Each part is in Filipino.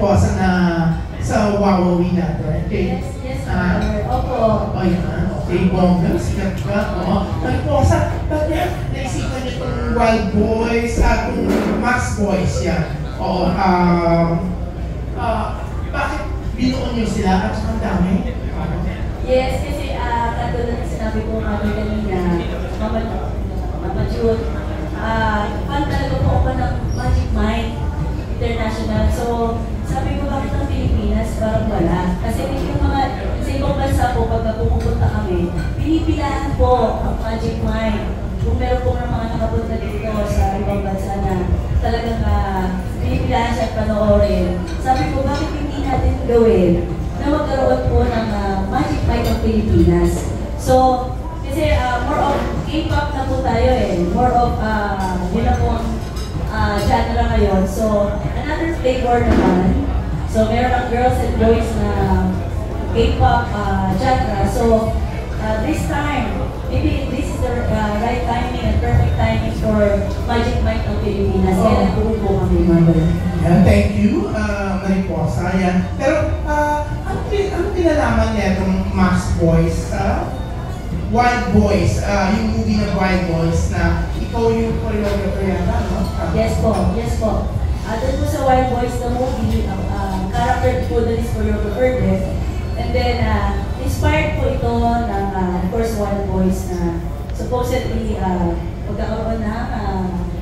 Mariposa na sa Wawawi natin. Okay. Yes, opo. Oh, yan. Okay, bongga, sikat ka. Mariposa, bakit naisipan niyo itong Wild Boys at itong Max Boys yan? Oo, bakit binuon niyo sila at ang dami? Yes, kasi katulad ng sinabi ko kanina, Mama June, fan talaga po ako ng Magic Mind International. So, sabi ko bakit ang Pilipinas parang wala. Kasi yung mga, sa ibang bansa po, pagka pumupunta kami, pinipilahan po ang Magic Mind. Kung meron po ng mga nakapunta dito sa ibang bansa na talagang pinipilahan siya at panoorin. Sabi ko, bakit hindi natin gawin na magkaroon po ng Magic Mind ng Pilipinas? So, kasi more of K-pop na po tayo more of, yun na po ang genre ngayon. So, another flavor naman. So, meron ang girls and boys na K-pop genre. So, this time, maybe this is the right timing and perfect timing for Magic Mind ng Pilipinas. Kaya nagpupo po kami, Mother. Yeah, thank you, Mariposa. Yan. Pero, ano pinalaman niya itong Max Boys? Wild Boys, yung movie ng Wild Boys na ikaw yung choreographer yata, no? Yes po. Doon po sa Wild Boys na movie, character po doon is choreographer din. And then, inspired po ito ng, of course, Wild Boys na supposedly magkakaroon ng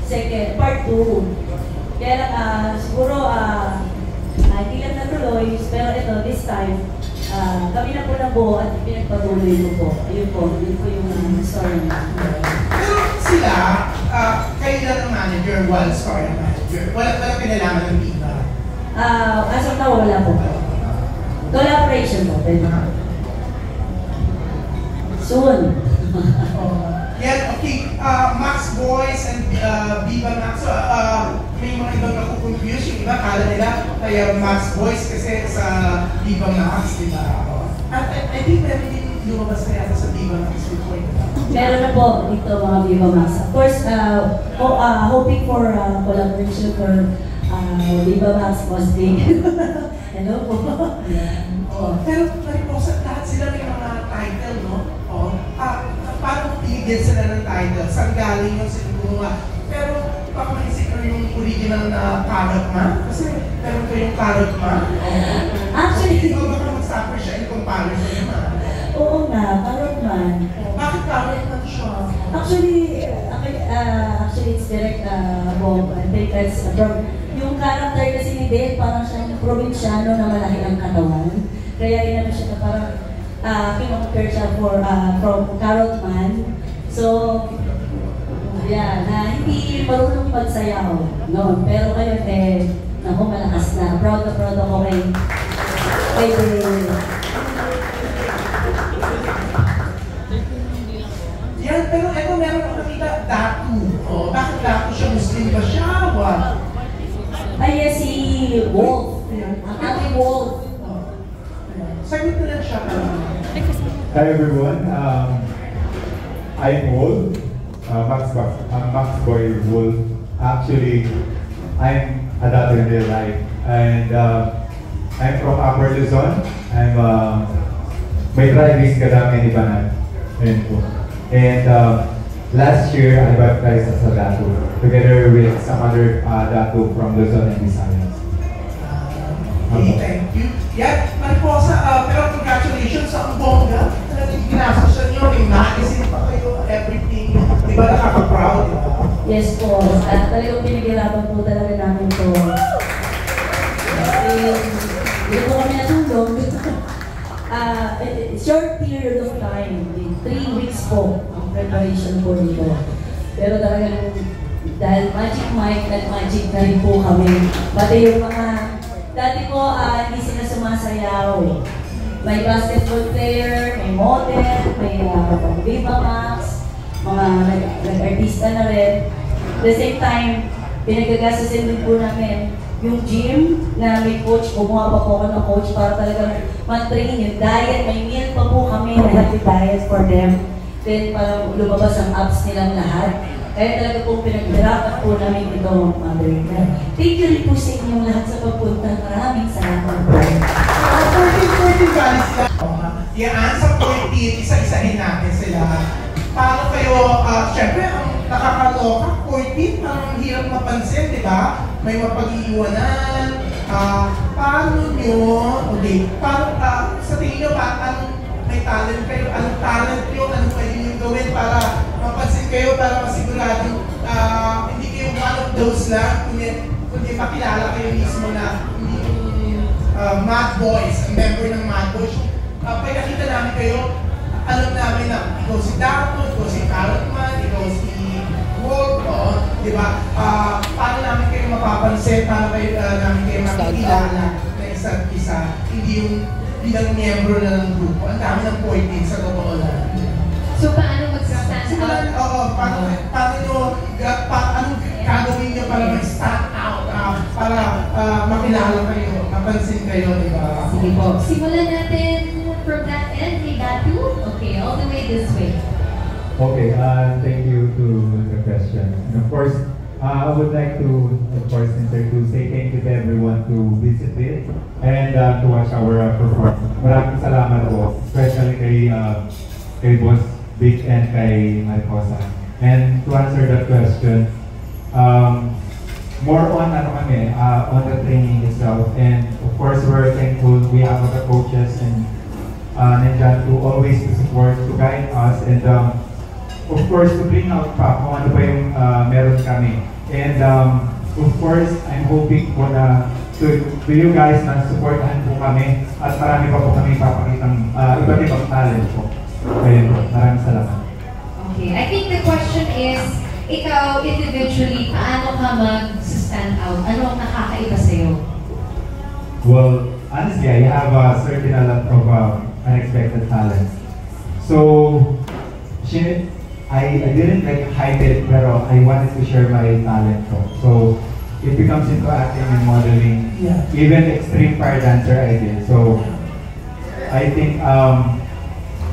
second, part 2. Kaya lang, siguro, hindi lang natuloy, pero ito, this time, kami na po nabuo at pinagpatuloy ko po. Ayun po yung story na. Pero sila, kayo lang ang manager, Wild Story manager. Wala pinalaman ng iba. As of now, wala po. Collaboration po. Soon. Yan, okay. Max Boys and Viva Max. So, may mga ibang nakukonfuse. Yung iba, kala nila kaya Max Boys kasi sa Viva Max, di ba? At I think meron din lumabas na yata sa Viva Max before. Meron na po dito mga Viva Max. Of course, hoping for collaboration for Viva Max Posting. Hello po. Pero Mariposa, lahat sila may mga title, no? Paano pinigyan sila ng title? Saan galing yung sinuha? Pero baka maisip ko yung original na Carrot Man? Kasi meron ko yung Carrot Man. Actually, ikaw baka mag-suffer siya in comparison naman. Oo nga, Carrot Man. Bakit Carrot Man siya? Actually, it's direct Bob. I think that's yung character kasi ni Dave, parang siyang probinsyano na malaki ang katawan. Kaya inano siya na parang kino-compare siya from Carrot Man. So, yeah, na hindi marunong magsayaw noon. Pero ngayon, naku, malakas na. Proud ako kay Dave. Yan, pero eto meron ako nakita, Datu. Bakit Datu siya? Muslim ba siya? What? Ay, si Wolf. Ang ating Wolf. Sagot na lang siya. Hi everyone, I'm Wolf, Max Boy Wolf. Actually, I'm a daughter in real life, and I'm from Upper Luzon. I'm may driving kadami ni Banan. And last year I baptized as a Datu, together with some other Datu from Luzon and Visayas. Okay, thank you. Yan, Mariposa, pero congratulations sa ang bongga. Talagang ginasasyon nyo, may magazine pa kayo, everything. Di ba nakaka-proud? Yes po. Talagang pinag-irapan po talaga namin to. Hindi po kami natulog. Short period of time. 3 weeks po ang preparation po nito. Pero talagang dahil Magic Mike at Magic na rin po kami. Pati yung mga dati po, hindi sila sumasayaw. May basketball player, may model, may Viva Max, mga nag-artista na rin. At the same time, pinagagastusin din po namin yung gym na may coach, kumuha pa po ako ng coach para talagang mag-train yung diet. May meal pa po kami na happy diet for them. Then parang lumabas ang abs nilang lahat. Kaya talaga po pinaghirapan po namin ito, Mother Ina. Thank you rin po sa inyong lahat sa pagpunta. Maraming salamat po. 14 guys lang. Yan, sa 14, isa-isahin natin sila. Paano kayo, syempre, ang nakakaloka, 14, ang hirap mapansin, di ba? May mapag-iiwanan. Paano nyo, okay, paano, sa tingin nyo ba, anong may talent kayo, anong talent nyo, anong pwede nyo gawin para mapansin kayo, para masigurado, hindi kayo one of those lang, kundi makilala kayo mismo na hindi Mad Boys, ang member ng Mad Boys. Pag nakita namin kayo, alam namin na ikaw si Dato, ikaw si Carotman, ikaw si Wolf, di ba? Paano namin kayo mapapansin, paano namin kayo makikilala na isa't isa, hindi yung bilang miyembro na ng grupo. Ang dami ng 14 sa totoo lang. So, paano mag-stand Simulan, out? paano anong gagawin nyo para mag-stand out, para makilala kayo, mapansin kayo, di ba? Sige po. Simulan natin from that end, kay Datu. Okay, all the way this way. Okay, thank you to the question. And of course, I would like to, of course, say thank you to everyone to visit it and to watch our performance. Maraming salamat po, especially kay Boss Vic and kay Maricosa. And to answer that question, more on on the training itself. And of course, we're thankful we have the coaches and nandyan to always to support, to guide us, and of course, to bring out pa kung ano pa yung meron kami. And of course, I'm hoping po na to you guys na supportahan po kami at marami pa po kami papakitang iba't ibang talent po. Ayun po, maraming salamat. Okay, I think the question is, ikaw individually, paano ka mag-stand out? Ano ang nakakaiba sa'yo? Well, honestly, I have a certain a lot of unexpected talent. So, I didn't like hide it, pero I wanted to share my talent po. So, it becomes into acting and modeling. Yeah. Even extreme fire dancer I did. So, I think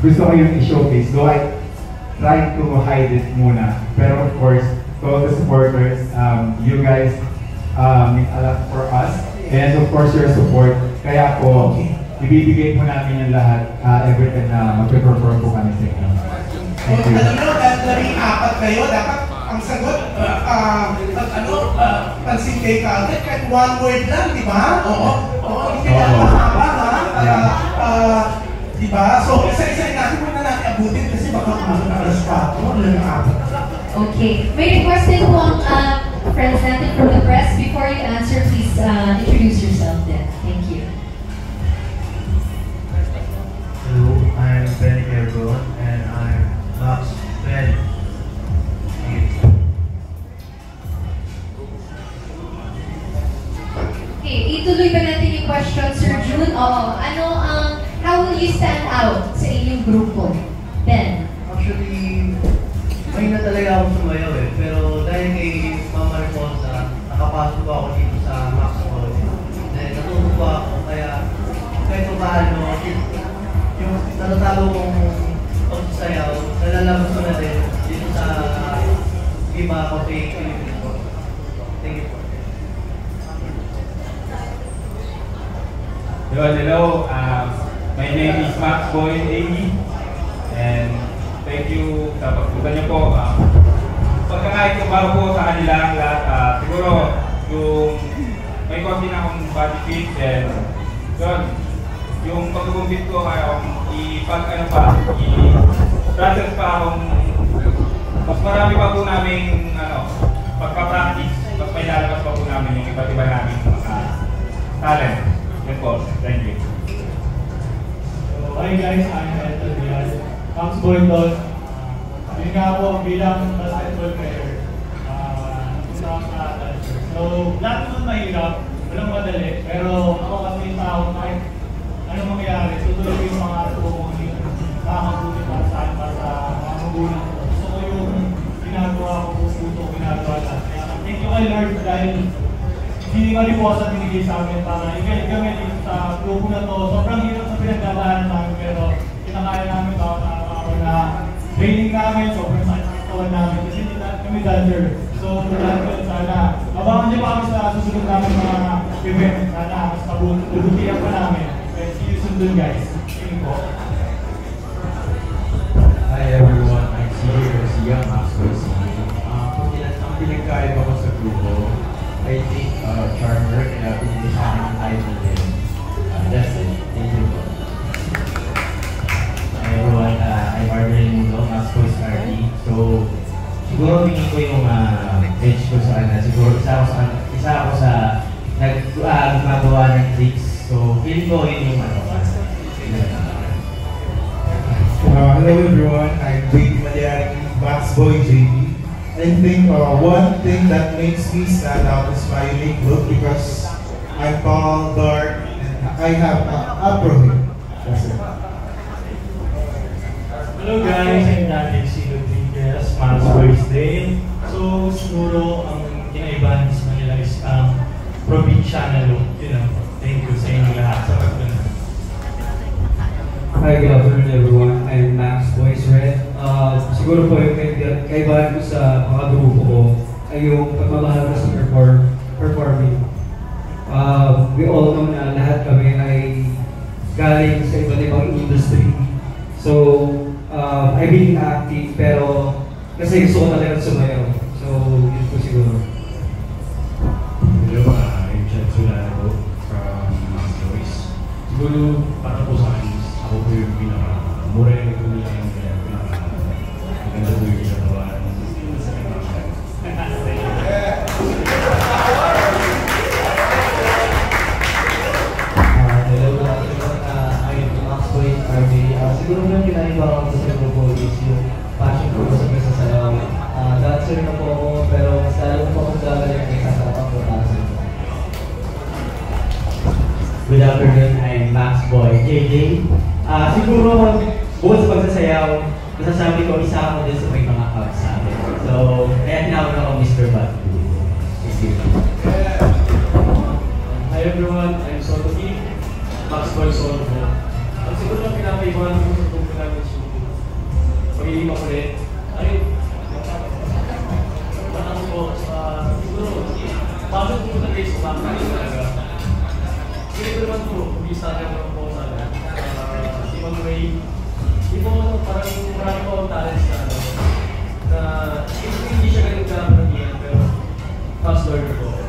gusto ko yung i-showcase. Though I tried to hide it muna. Pero of course, to all the supporters, you guys mean a lot for us. And of course, your support. Kaya po, ibibigay po namin yung lahat every time na mag-perform po kami sa inyo. Thank you. Alam nyo, dahil 4 kayo, dapat ang sagot, pansin kayo kaagad, kahit one word lang, di ba? Oo, hindi kaya mahaba, ha? Di ba? So, isa-isa natin muna natin abutin kasi baka kumasa na alas 4, lang 4. Okay. May request din po ang friends natin from the press. Before you answer, please introduce yourself then. Thank you. Hello, I'm Benny Gabriel and I'm Max Ben. Okay, ituloy ba natin yung question, Sir June? Oo. Ano ang, how will you stand out sa inyong grupo? Ben? Actually, may na talaga ako sumayaw eh. Pero dahil kay Mama Riposa, nakapasok ako dito sa Max Boy. Natutuwa ako, kaya kahit pa paano, yung natatalo kong pagsasayaw, nalalabas ko na din dito sa iba ako sa Philippines po. Thank you po. Hello. My name is Max Boy AE, and thank you sa pagpunta niyo po. Pagkakait ko para po sa kanila lahat, siguro yung may konti na akong body fit, and yun, yung pag-compete ko ay i-process pa akong mas marami pa po namin pagka-practice, mas may lalabas pa po namin yung iba't iba namin talent. Yun po, thank you. So, hi guys, I'm Elton Diaz. Max Boy Don. Yun nga po, bilang basketball player, napunta ako sa dancer. So, lahat naman mahirap, walang madali. Pero ako kasi yung tao, kahit anong mangyari, tutuloy ko yung mga tumungi, makakabuti para sa akin, para sa mga magulang ko. Gusto ko yung ginagawa ko, puso ko ginagawa lahat. Kaya thank you kay Lord dahil hindi nga rin po sa binigay sa amin para i-guide kami dito sa grupo na to. Sobrang hirap na pinagdadaanan namin pero kinakaya namin bawat araw na training namin, sobrang sakit namin kasi hindi namin kami dancer. So, sana, abangan niyo pa kami sa susunod namin mga event. Sana, mas pabutihan pa namin. And see you soon dun, guys. Thank you po. Hi everyone, I'm Siri Garcia, Maxwell Siri. Ang pinagkaiba ko sa grupo, I think charmer, kaya pinili siya ng title din. That's it. Thank you po. Hi everyone, I'm Marvin Mundo, Maxwell Scardy. So, siguro tingin ko yung edge ko sa kanya. Siguro isa ako sa gumagawa ng tricks. So, feeling ko yun yung Hello everyone, I'm Jake Malyari, Maxboy JB. I think one thing that makes me stand out is my unique look because I'm tall, dark, and I have afro hair. That's it. Hello guys, I'm Daniel C. Rodriguez, Maxboy's Day. So, siguro ang kinaibahan sa kanila is probinsya na look. Thank you sa inyo lahat sa pagpunta. Hi, good afternoon everyone. I'm Max Boys Red. Siguro po yung kaibahan ko sa mga grupo ko ay yung pagmamahal ko sa performing. We all know na lahat kami ay galing sa iba't ibang industry. So, I've been active pero kasi gusto ko talaga sumayaw. So, yun po siguro. Hello, I'm Chad Sulano from Max Boys. Siguro para po sa akin, ako po yung pinaka-mura yung ito nila yung pinaka-maganda po yung ginagawa sa kanyang Hello, good afternoon. I'm Max Boy RJ. Siguro yung kinaiba ko sa grupo is yung passion ko sa pagsasayaw. Dancer na po ako, pero mas lalo po akong gagaling kay kasama ko dancer. Good afternoon, I'm Max Boy JJ. Siguro bukod sa pagsasayaw, masasabi ko isa ako din sa may mga cups sa akin. So, kaya tinawag ako Mr. Bad. Thank you. Hi everyone, I'm Sotoki, Max Boy Solo. Ang siguro ang pinakaibahan ko sa grupo namin is yung pagiging makulit. Ayun, matang ko siguro, pasok ko na kayo sa mga talaga. Hindi ko naman po, mag-isa naman po sana. Ibang way, parang marami po ang talents na hindi siya ganun ka pero fast learner po.